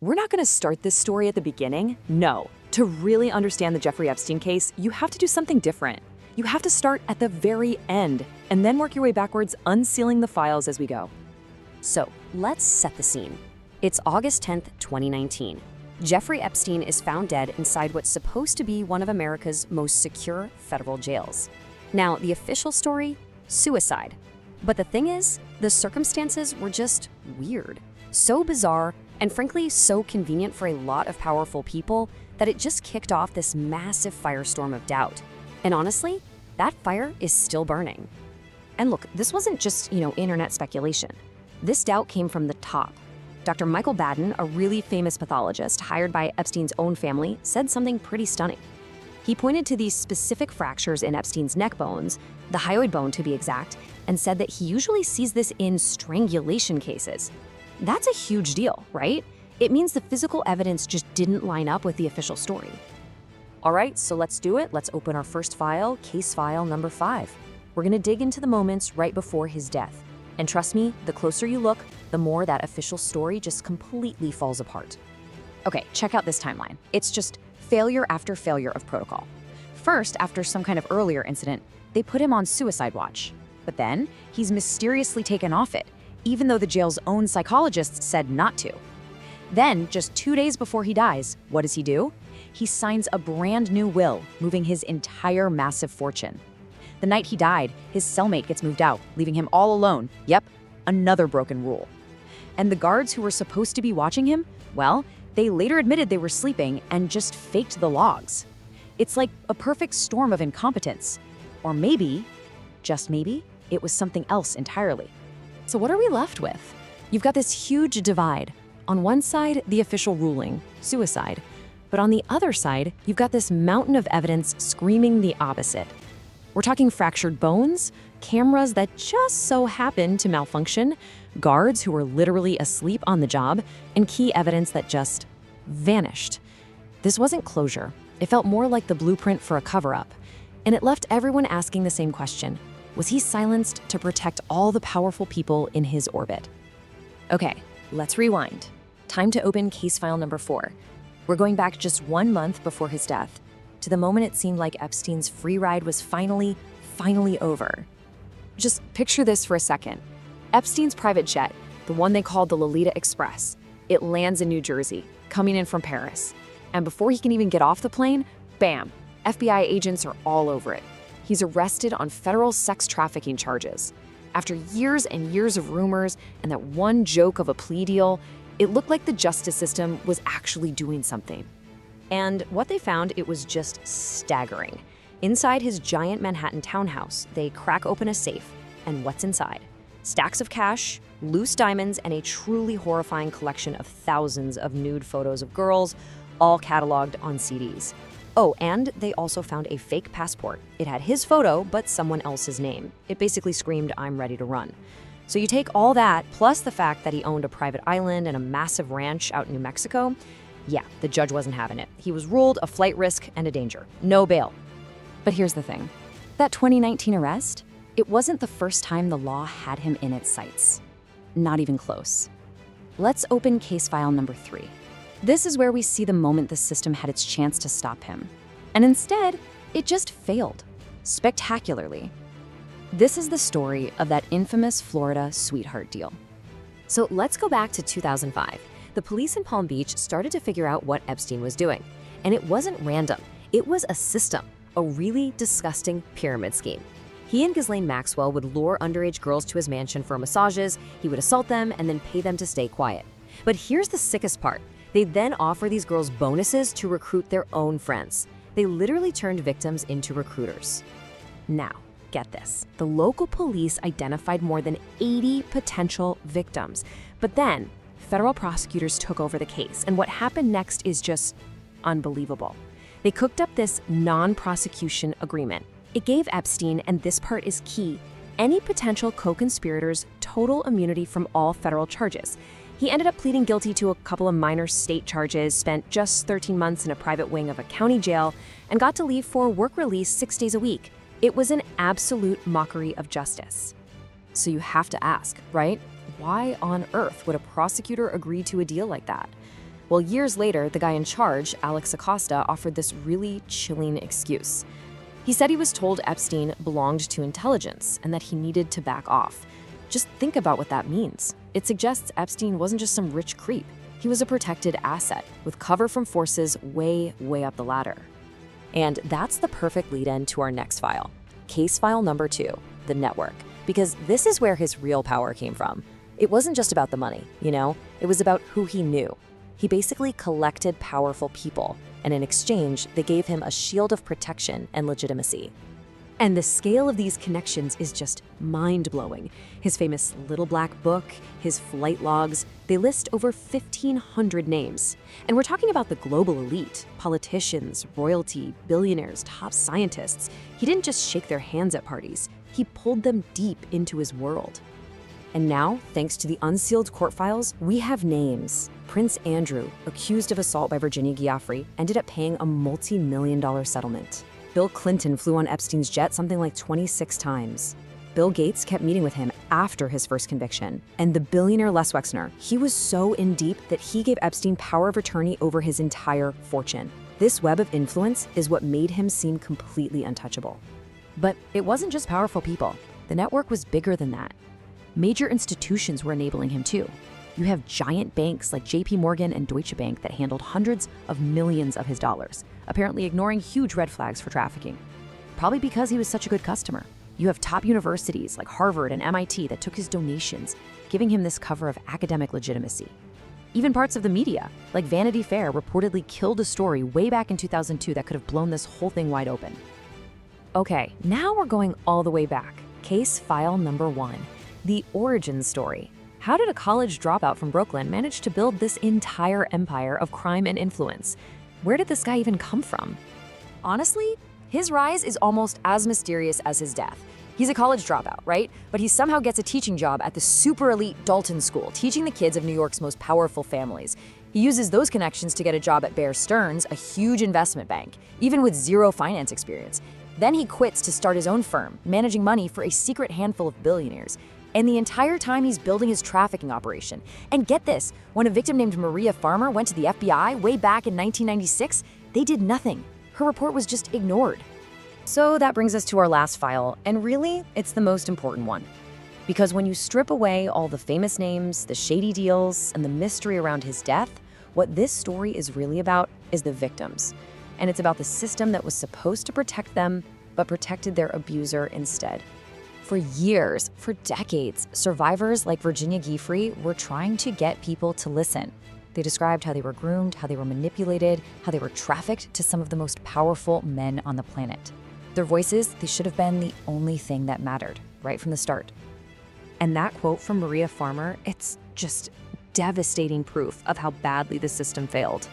We're not going to start this story at the beginning. No. To really understand the Jeffrey Epstein case, you have to do something different. You have to start at the very end and then work your way backwards, unsealing the files as we go. So, let's set the scene. It's August 10th, 2019. Jeffrey Epstein is found dead inside what's supposed to be one of America's most secure federal jails. Now, the official story? Suicide. But the thing is, the circumstances were just weird. So bizarre, and frankly, so convenient for a lot of powerful people that it just kicked off this massive firestorm of doubt. And honestly, that fire is still burning. And look, this wasn't just, internet speculation. This doubt came from the top. Dr. Michael Baden, a really famous pathologist hired by Epstein's own family, said something pretty stunning. He pointed to these specific fractures in Epstein's neck bones, the hyoid bone to be exact, and said that he usually sees this in strangulation cases. That's a huge deal, right? It means the physical evidence just didn't line up with the official story. All right, so let's do it. Let's open our first file, case file number 5. We're gonna dig into the moments right before his death. And trust me, the closer you look, the more that official story just completely falls apart. Okay, check out this timeline. It's just failure after failure of protocol. First, after some kind of earlier incident, they put him on suicide watch. But then, he's mysteriously taken off it, even though the jail's own psychologists said not to. Then, just 2 days before he dies, what does he do? He signs a brand new will, moving his entire massive fortune. The night he died, his cellmate gets moved out, leaving him all alone. Yep, another broken rule. And the guards who were supposed to be watching him, well, they later admitted they were sleeping and just faked the logs. It's like a perfect storm of incompetence. Or maybe, just maybe, it was something else entirely. So what are we left with? You've got this huge divide. On one side, the official ruling, suicide. But on the other side, you've got this mountain of evidence screaming the opposite. We're talking fractured bones, cameras that just so happened to malfunction, guards who were literally asleep on the job, and key evidence that just vanished. This wasn't closure. It felt more like the blueprint for a cover-up. And it left everyone asking the same question. Was he silenced to protect all the powerful people in his orbit? Okay, let's rewind. Time to open case file number 4. We're going back just 1 month before his death, to the moment it seemed like Epstein's free ride was finally over. Just picture this for a second. Epstein's private jet, the one they called the Lolita Express, it lands in New Jersey, coming in from Paris. And before he can even get off the plane, bam, FBI agents are all over it. He's arrested on federal sex trafficking charges. After years and years of rumors and that one joke of a plea deal, it looked like the justice system was actually doing something. And what they found, it was just staggering. Inside his giant Manhattan townhouse, they crack open a safe, and what's inside? Stacks of cash, loose diamonds, and a truly horrifying collection of thousands of nude photos of girls, all cataloged on CDs. Oh, and they also found a fake passport. It had his photo, but someone else's name. It basically screamed, "I'm ready to run." So you take all that, plus the fact that he owned a private island and a massive ranch out in New Mexico, yeah, the judge wasn't having it. He was ruled a flight risk and a danger. No bail. But here's the thing. That 2019 arrest, it wasn't the first time the law had him in its sights. Not even close. Let's open case file number 3. This is where we see the moment the system had its chance to stop him. And instead, it just failed. Spectacularly. This is the story of that infamous Florida sweetheart deal. So let's go back to 2005. The police in Palm Beach started to figure out what Epstein was doing. And it wasn't random. It was a system, a really disgusting pyramid scheme. He and Ghislaine Maxwell would lure underage girls to his mansion for massages, he would assault them, and then pay them to stay quiet. But here's the sickest part. They'd then offer these girls bonuses to recruit their own friends. They literally turned victims into recruiters. Now, get this. The local police identified more than 80 potential victims. But then, federal prosecutors took over the case, and what happened next is just unbelievable. They cooked up this non-prosecution agreement. It gave Epstein, and this part is key, any potential co-conspirators total immunity from all federal charges. He ended up pleading guilty to a couple of minor state charges, spent just 13 months in a private wing of a county jail, and got to leave for work release 6 days a week. It was an absolute mockery of justice. So you have to ask, right? Why on earth would a prosecutor agree to a deal like that? Well, years later, the guy in charge, Alex Acosta, offered this really chilling excuse. He said he was told Epstein belonged to intelligence and that he needed to back off. Just think about what that means. It suggests Epstein wasn't just some rich creep. He was a protected asset with cover from forces way, way up the ladder. And that's the perfect lead-in to our next file. Case file number 2, the network. Because this is where his real power came from. It wasn't just about the money, it was about who he knew. He basically collected powerful people, and in exchange, they gave him a shield of protection and legitimacy. And the scale of these connections is just mind-blowing. His famous Little Black Book, his flight logs, they list over 1,500 names. And we're talking about the global elite, politicians, royalty, billionaires, top scientists. He didn't just shake their hands at parties, he pulled them deep into his world. And now, thanks to the unsealed court files, we have names. Prince Andrew, accused of assault by Virginia Giuffre, ended up paying a multi-million-dollar settlement. Bill Clinton flew on Epstein's jet something like 26 times. Bill Gates kept meeting with him after his first conviction. And the billionaire Les Wexner, he was so in deep that he gave Epstein power of attorney over his entire fortune. This web of influence is what made him seem completely untouchable. But it wasn't just powerful people. The network was bigger than that. Major institutions were enabling him too. You have giant banks like JP Morgan and Deutsche Bank that handled hundreds of millions of his dollars, apparently ignoring huge red flags for trafficking. Probably because he was such a good customer. You have top universities like Harvard and MIT that took his donations, giving him this cover of academic legitimacy. Even parts of the media, like Vanity Fair, reportedly killed a story way back in 2002 that could have blown this whole thing wide open. Okay, now we're going all the way back. Case file number 1, the origin story. How did a college dropout from Brooklyn manage to build this entire empire of crime and influence? Where did this guy even come from? Honestly, his rise is almost as mysterious as his death. He's a college dropout, right? But he somehow gets a teaching job at the super elite Dalton School, teaching the kids of New York's most powerful families. He uses those connections to get a job at Bear Stearns, a huge investment bank, even with zero finance experience. Then he quits to start his own firm, managing money for a secret handful of billionaires. And the entire time he's building his trafficking operation. And get this, when a victim named Maria Farmer went to the FBI way back in 1996, they did nothing. Her report was just ignored. So that brings us to our last file, and really, it's the most important one. Because when you strip away all the famous names, the shady deals, and the mystery around his death, what this story is really about is the victims. And it's about the system that was supposed to protect them, but protected their abuser instead. For years, for decades, survivors like Virginia Giuffre were trying to get people to listen. They described how they were groomed, how they were manipulated, how they were trafficked to some of the most powerful men on the planet. Their voices, they should have been the only thing that mattered, right from the start. And that quote from Maria Farmer, it's just devastating proof of how badly the system failed.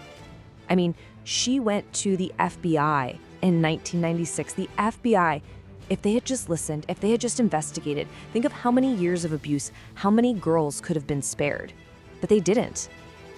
I mean, she went to the FBI in 1996, the FBI. If they had just listened, if they had just investigated, think of how many years of abuse, how many girls could have been spared. But they didn't.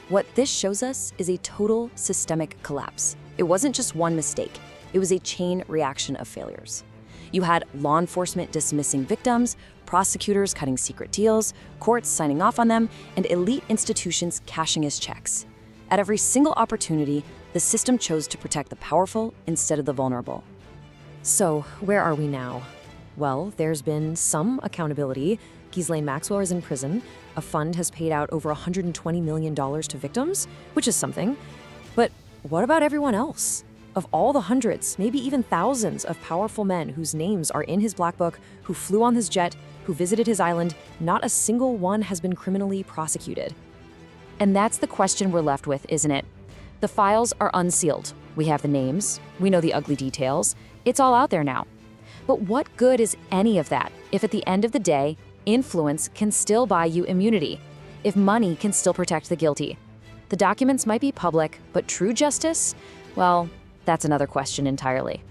What this shows us is a total systemic collapse. It wasn't just one mistake. It was a chain reaction of failures. You had law enforcement dismissing victims, prosecutors cutting secret deals, courts signing off on them, and elite institutions cashing his checks. At every single opportunity, the system chose to protect the powerful instead of the vulnerable. So, where are we now? Well, there's been some accountability. Ghislaine Maxwell is in prison. A fund has paid out over $120 million to victims, which is something. But what about everyone else? Of all the hundreds, maybe even thousands of powerful men whose names are in his black book, who flew on his jet, who visited his island, not a single one has been criminally prosecuted. And that's the question we're left with, isn't it? The files are unsealed. We have the names, we know the ugly details. It's all out there now. But what good is any of that if at the end of the day, influence can still buy you immunity, if money can still protect the guilty? The documents might be public, but true justice? Well, that's another question entirely.